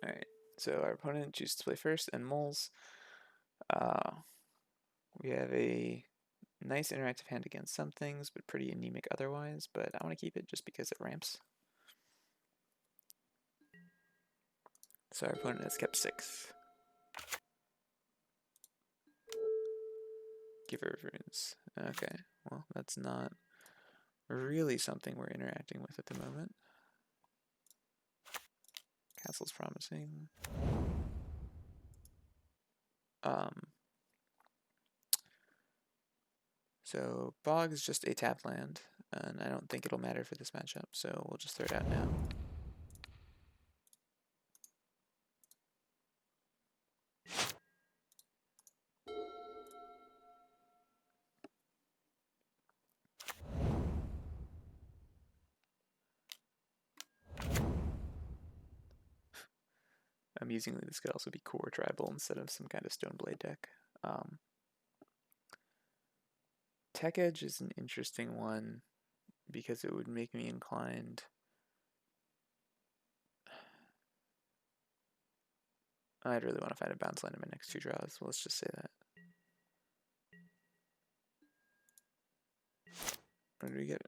Alright, so our opponent chooses to play first, and moles. We have a nice interactive hand against some things, but pretty anemic otherwise, but I want to keep it just because it ramps. So our opponent has kept 6. Giver of Runes. Okay, well, that's not really something we're interacting with at the moment. Castle's promising. So Bog is just a tap land, and I don't think it'll matter for this matchup, so we'll just throw it out now. Amusingly, this could also be core tribal instead of some kind of Stoneblade deck. Tech Edge is an interesting one because it would make me inclined. I'd really want to find a bounce land in my next 2 draws, so let's just say that. Or do we get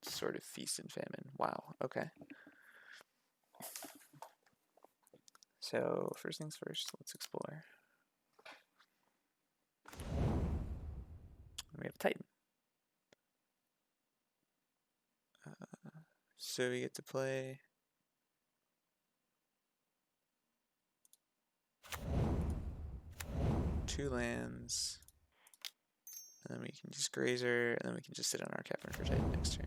sort of Feast and Famine? Wow, okay. So first things first, let's explore. We have a Titan. So we get to play two lands, and then we can just Grazer, and then we can just sit on our Cavern for Titan next turn.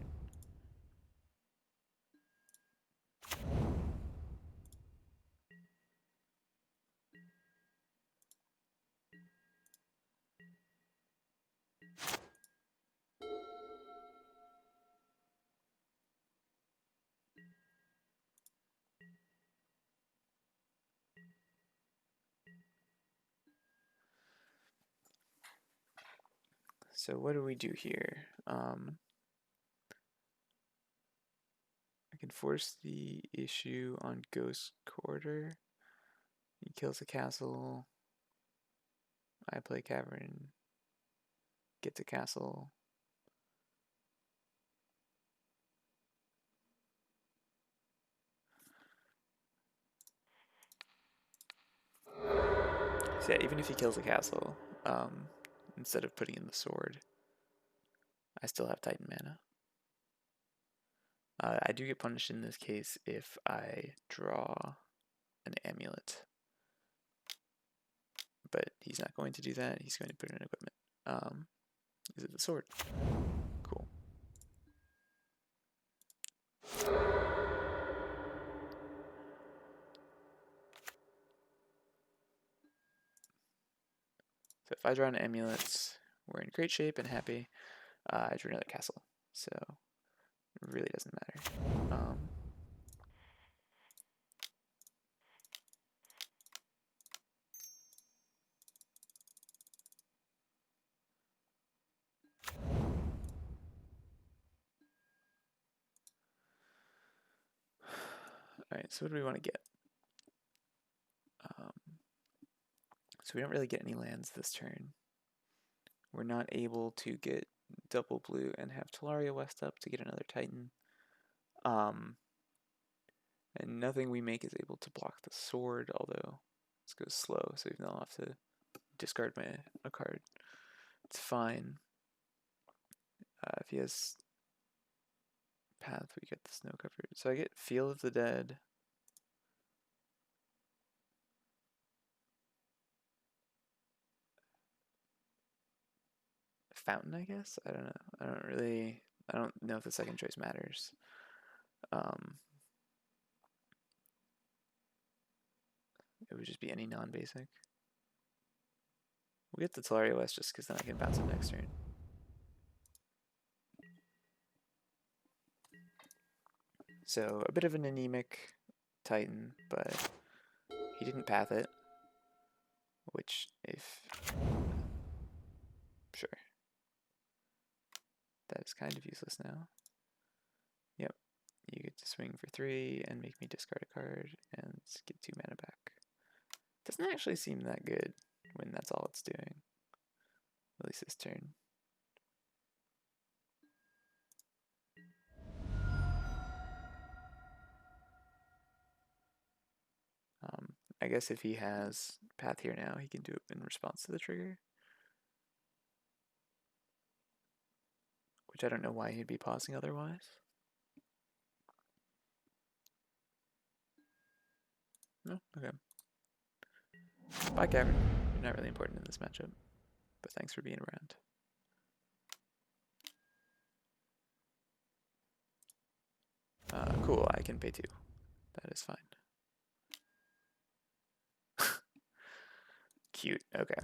So what do we do here? I can force the issue on Ghost Quarter. He kills a castle. I play Cavern. Get to castle. So yeah, even if he kills a castle, instead of putting in the sword, I still have Titan mana. I do get punished in this case if I draw an Amulet. But he's not going to do that. He's going to put in equipment. Is it the sword? Cool. So if I draw an Amulet, we're in great shape and happy. I drew another castle, so it really doesn't matter. Alright, so what do we want to get? So we don't really get any lands this turn. We're not able to get double blue and have Talaria West up to get another Titan. And nothing we make is able to block the sword, although this goes slow, so even though I'll have to discard a card, it's fine. If he has Path, we get the snow covered. So I get Field of the Dead. Fountain, I guess? I don't know. I don't know if the second choice matters. It would just be any non-basic. We'll get the Talaria West just because then I can bounce it next turn. So a bit of an anemic Titan, but he didn't path it, which if... Sure. That is kind of useless now. Yep. you get to swing for 3 and make me discard a card and get 2 mana back. Doesn't actually seem that good when that's all it's doing. At least this turn. I guess if he has Path here now, he can do it in response to the trigger. Which I don't know why he'd be pausing otherwise. No? Okay. Bye, Cavern. You're not really important in this matchup, but thanks for being around. Cool, I can pay 2. That is fine. Cute, okay.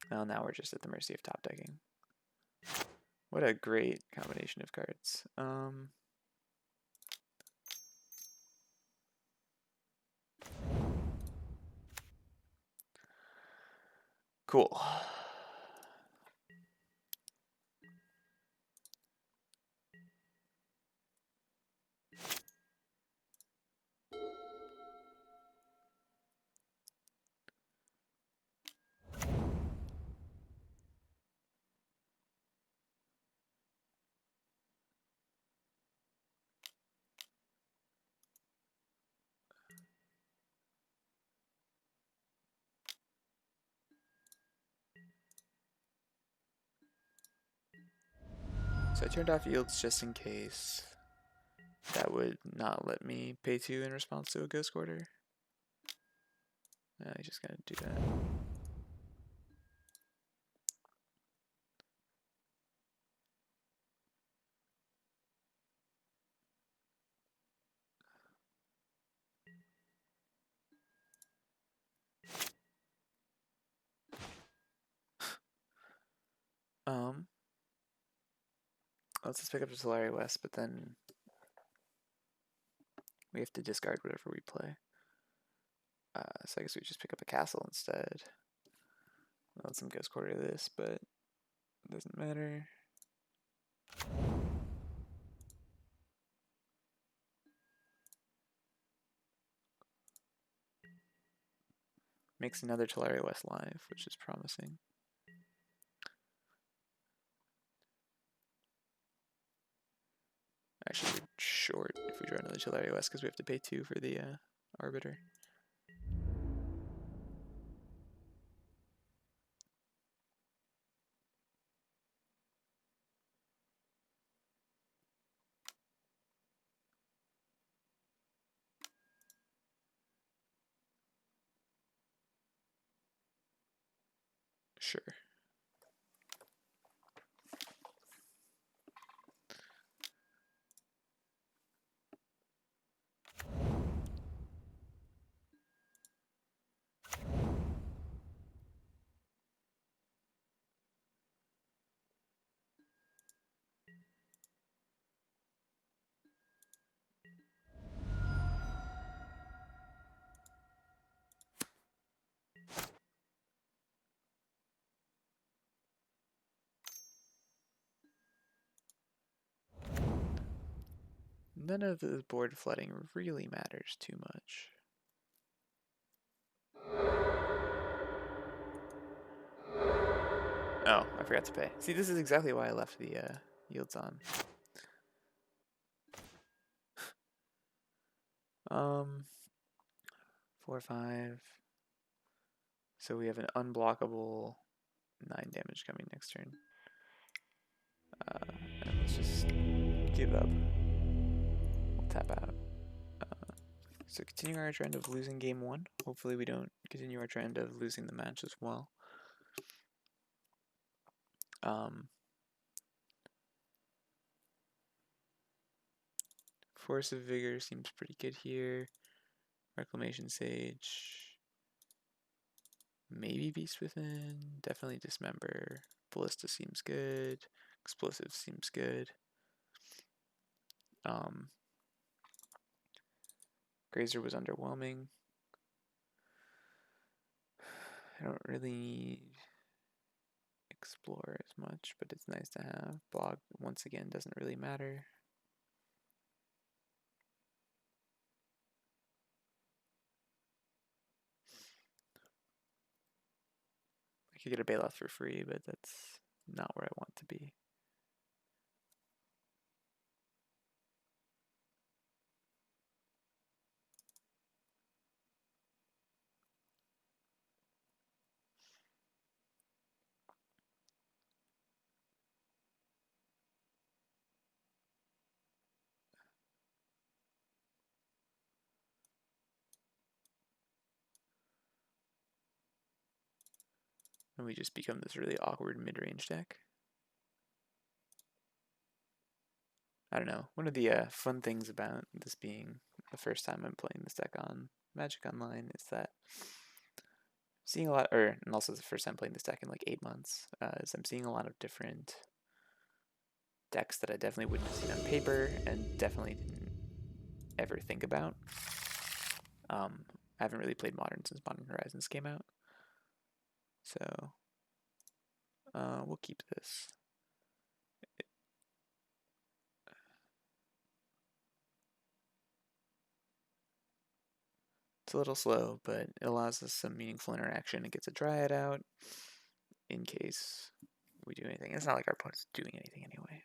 Well, now we're just at the mercy of top decking. What a great combination of cards. Cool. So I turned off yields just in case. That would not let me pay 2 in response to a Ghost Quarter. I just gotta do that. Let's just pick up the Solari West, but then we have to discard whatever we play. So I guess we just pick up a castle instead. Let some Ghost Quarter this, but it doesn't matter. Makes another Tulare West live, which is promising. Actually, we're short if we draw another Tulare West because we have to pay 2 for the Arbiter. Sure. None of the board flooding really matters too much. Oh, I forgot to pay. See, this is exactly why I left the yields on. 4, 5. So we have an unblockable 9 damage coming next turn. And let's just give up. We'll tap out. So continue our trend of losing game 1. Hopefully we don't continue our trend of losing the match as well. Force of Vigor seems pretty good here. Reclamation Sage. Maybe Beast Within. Definitely Dismember. Ballista seems good. Explosive seems good. Grazer was underwhelming. I don't really need Explore as much, but it's nice to have. Blog, once again, doesn't really matter. Could get a Bailoff for free, but that's not where I want to be. And we just become this really awkward mid-range deck. I don't know. One of the fun things about this being the first time I'm playing this deck on Magic Online is that seeing a lot, and also the first time playing this deck in like 8 months, is I'm seeing a lot of different decks that I definitely wouldn't have seen on paper and definitely didn't ever think about. I haven't really played Modern since Modern Horizons came out, so we'll keep this. It's a little slow, but it allows us some meaningful interaction. It gets a Dryad out in case we do anything. It's not like our opponent's doing anything anyway.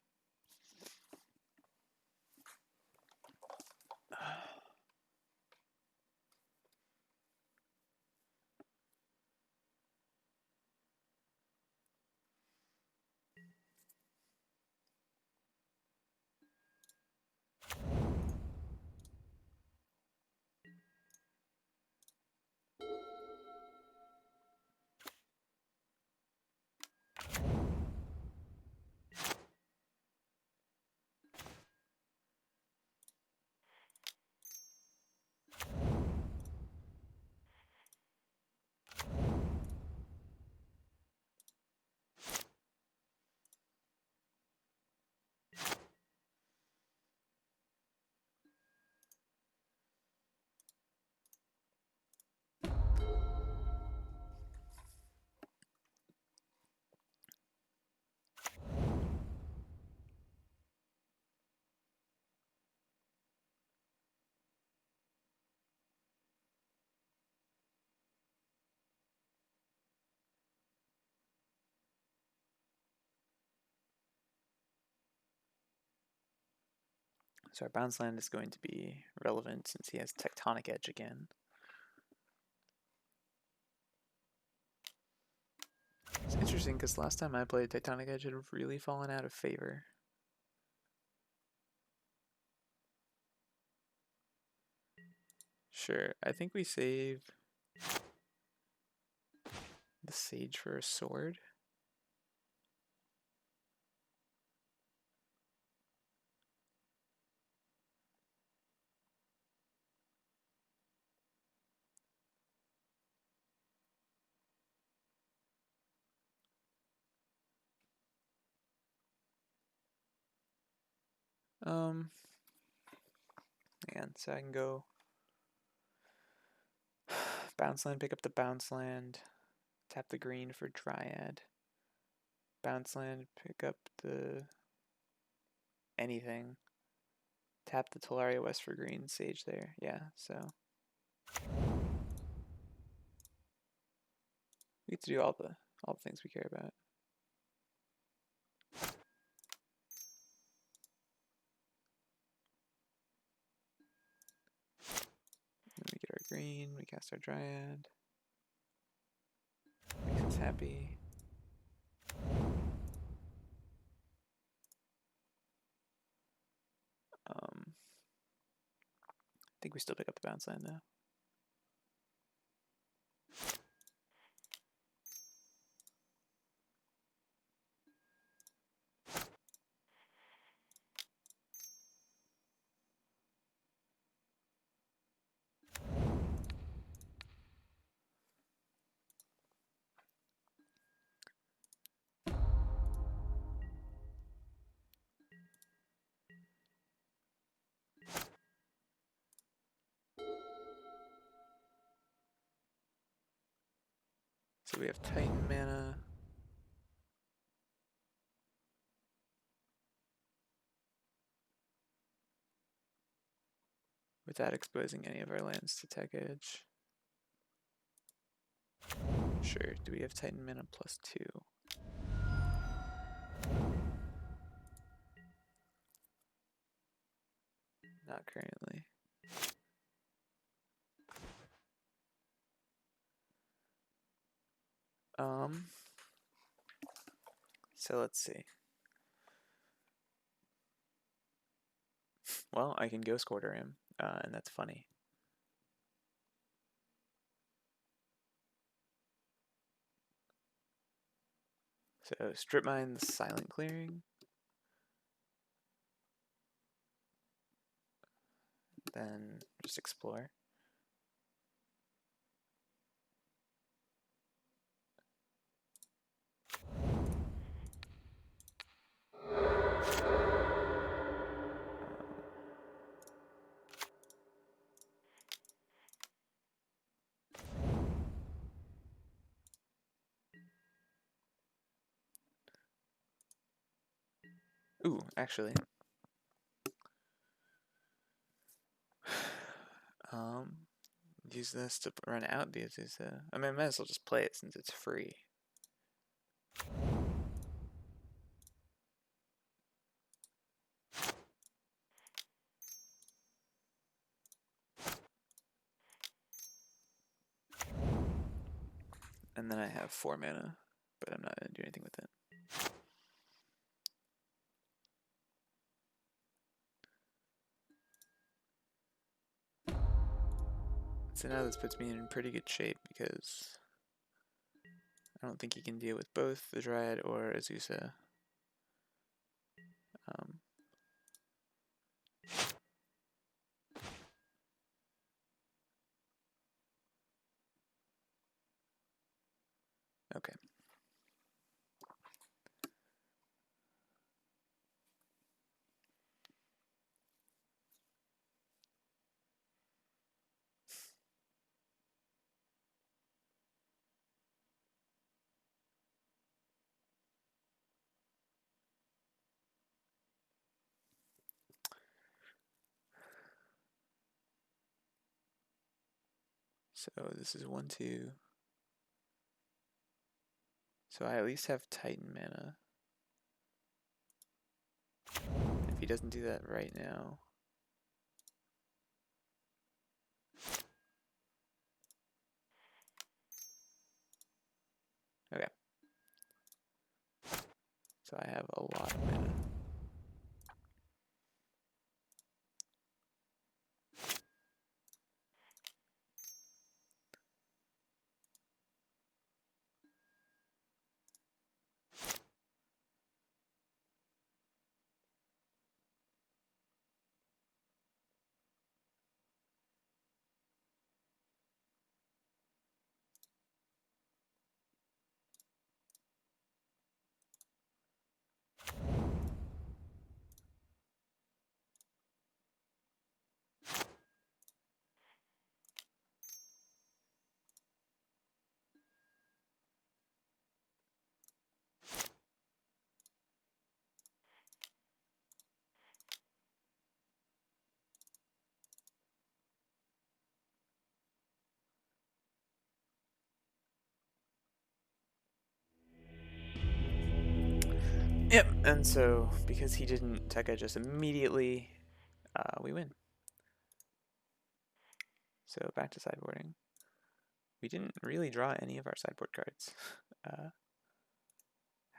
So our bounce land is going to be relevant since he has Tectonic Edge again. It's interesting because last time I played Tectonic Edge, it had really fallen out of favor. Sure, I think we save the Sage for a sword. And so I can go bounce land, pick up the bounce land, tap the green for Dryad. Bounce land, pick up the anything. Tap the Talaria West for green, Sage there. Yeah, so we get to do all the things we care about. Then we get our green, we cast our Dryad. Makes us happy. I think we still pick up the bounce land though. So we have Titan mana. Without exposing any of our lands to Tech Edge. Sure. Do we have Titan mana +2? Not currently. So let's see. Well, I can Ghost Quarter him, and that's funny. So Strip Mine the Silent Clearing. Then just explore. Ooh, actually. Use this to run out these. I mean, I might as well just play it since it's free. And then I have 4 mana, but I'm not going to do anything with it. So now this puts me in pretty good shape because I don't think he can deal with both the Dryad or Azusa. Okay. So this is 1, 2. So I at least have Titan mana. If he doesn't do that right now. Okay. So I have a lot of mana. Yep, and so because he didn't Tekka just immediately, we win. So back to sideboarding. We didn't really draw any of our sideboard cards.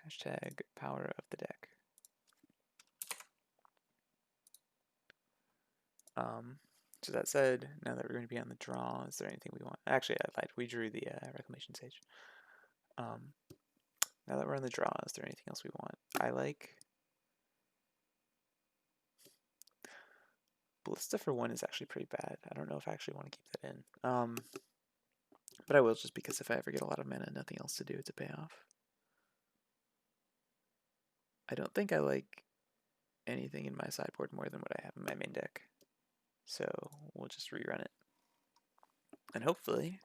Hashtag power of the deck. So that said, now that we're going to be on the draw, is there anything we want? Actually, I lied. We drew the Reclamation Sage. Now that we're on the draw, is there anything else we want? I like Ballista for 1 is actually pretty bad. I don't know if I actually want to keep that in. But I will just because if I ever get a lot of mana, nothing else to do, it's a payoff. I don't think I like anything in my sideboard more than what I have in my main deck. So we'll just rerun it. And hopefully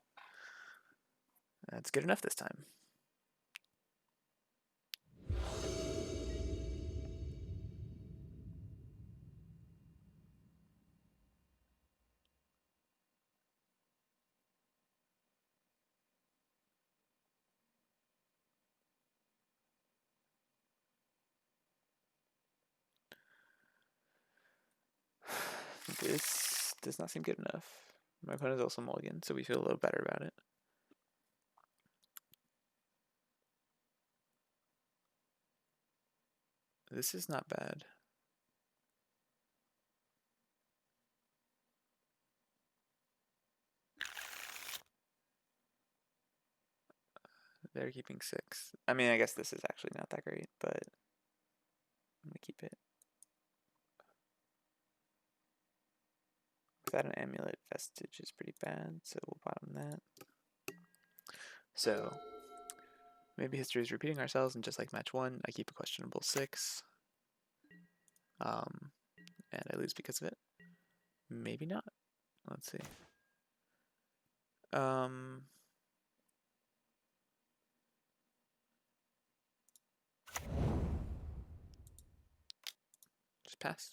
that's good enough this time. This does not seem good enough. My opponent is also mulligan, so we feel a little better about it. This is not bad. They're keeping 6. I mean, I guess this is actually not that great, but I'm gonna keep it. Without an amulet, vestige is pretty bad, so we'll bottom that. So maybe history is repeating ourselves, and just like match 1, I keep a questionable 6. And I lose because of it. Maybe not. Let's see. Just pass.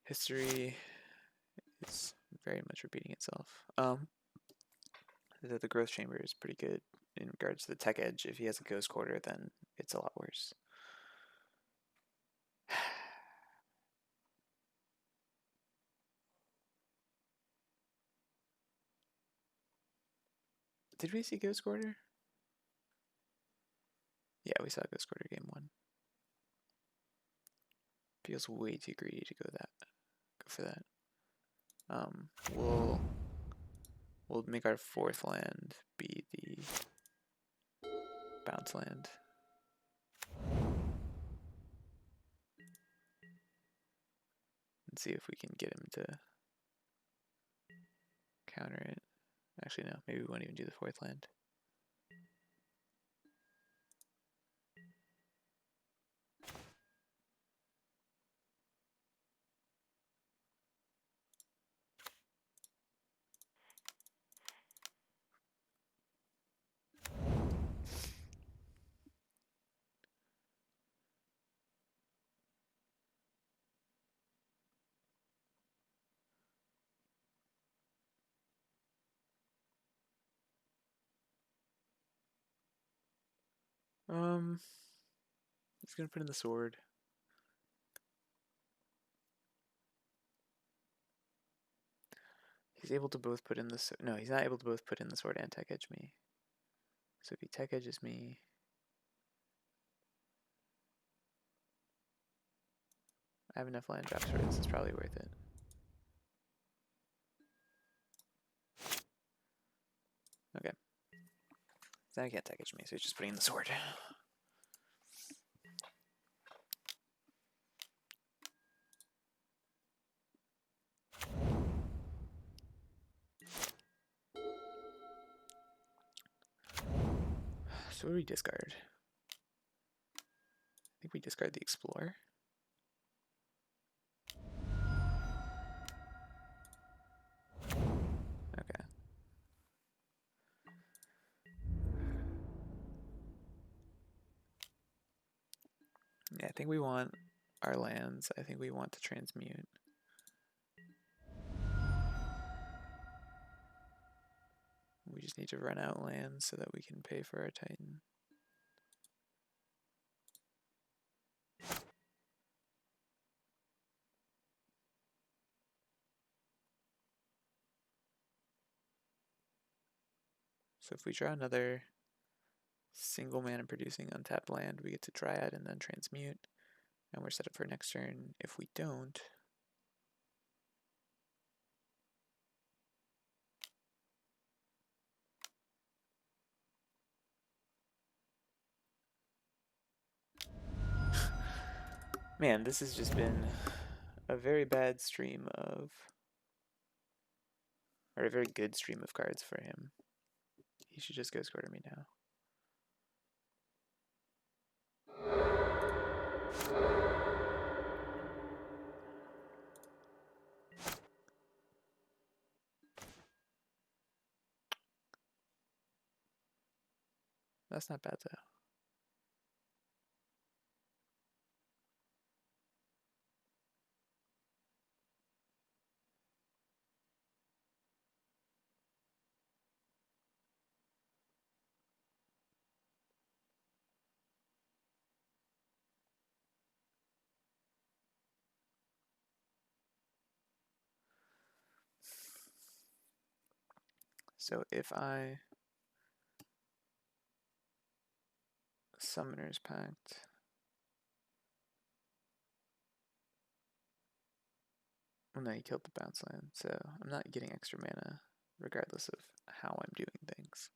History is very much repeating itself. The growth chamber is pretty good in regards to the tech edge. If he has a ghost quarter, then it's a lot worse. Did we see ghost quarter? Yeah, we saw ghost quarter game 1. Feels way too greedy to go for that. We'll make our 4th land be the bounce land. And see if we can get him to counter it. Actually, no, maybe we won't even do the 4th land. He's gonna put in the sword. He's able to both put in the no, he's not able to both put in the sword and tech edge me. So if he tech edges me, I have enough land drops for this. It's probably worth it. Okay. So now he can't tech edge me, so he's just putting in the sword. So what do we discard? I think we discard the Explorer. Okay. Yeah, I think we want our lands. I think we want to transmute. We just need to run out lands so that we can pay for our Titan. So if we draw another single mana producing untapped land, we get to Dryad and then transmute, and we're set up for next turn. If we don't, man, this has just been a very bad stream of, or a very good stream of cards for him. He should just go score to me now. That's not bad though. So if I Summoner's Pact, well, no, he killed the bounce land, so I'm not getting extra mana regardless of how I'm doing things.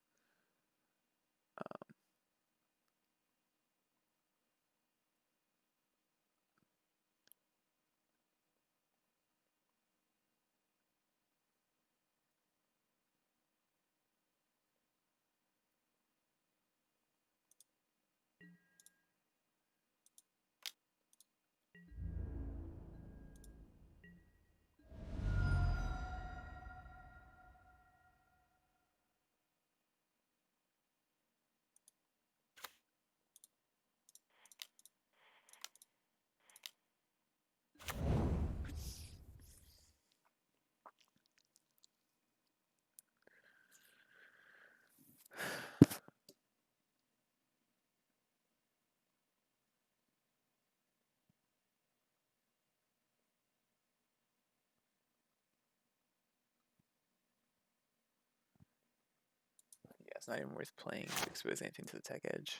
Yeah, it's not even worth playing to expose anything to the tech edge.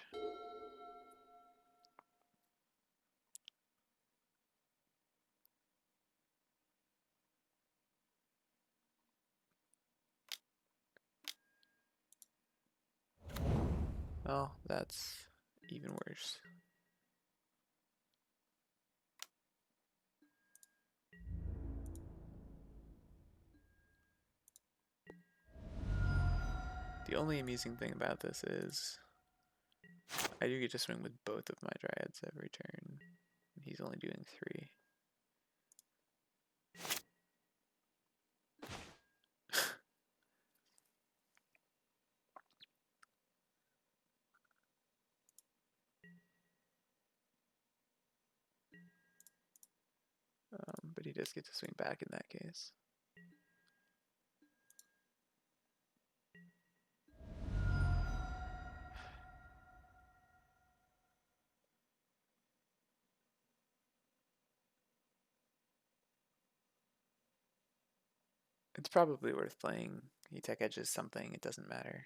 Oh, that's even worse. The only amusing thing about this is I do get to swing with both of my dryads every turn. He's only doing 3. But he does get to swing back in that case. It's probably worth playing. He tech edges something, it doesn't matter.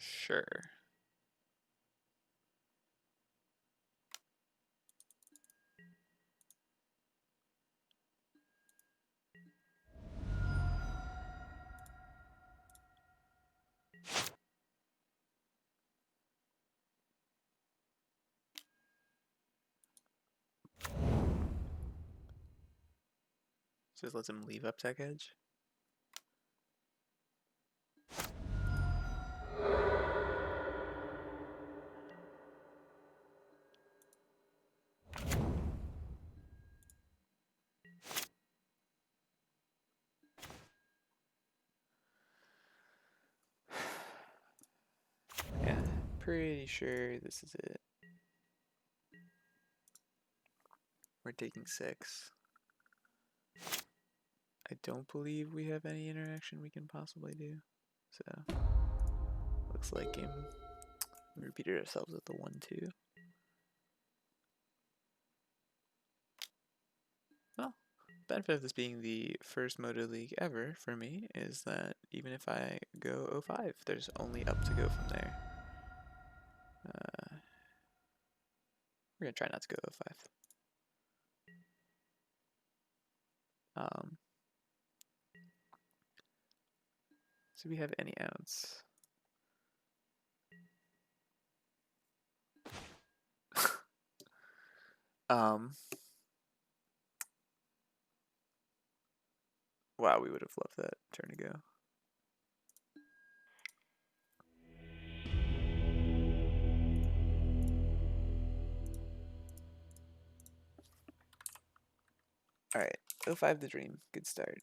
Sure. Just lets him leave up tech edge. Yeah, pretty sure this is it. We're taking 6. I don't believe we have any interaction we can possibly do. So, looks like we repeated ourselves with the 1-2. Well, benefit of this being the first Moto League ever for me is that even if I go 05, there's only up to go from there. We're going to try not to go 05. Do we have any outs? Wow, we would have loved that turn to go. Alright, 05 the dream. Good start.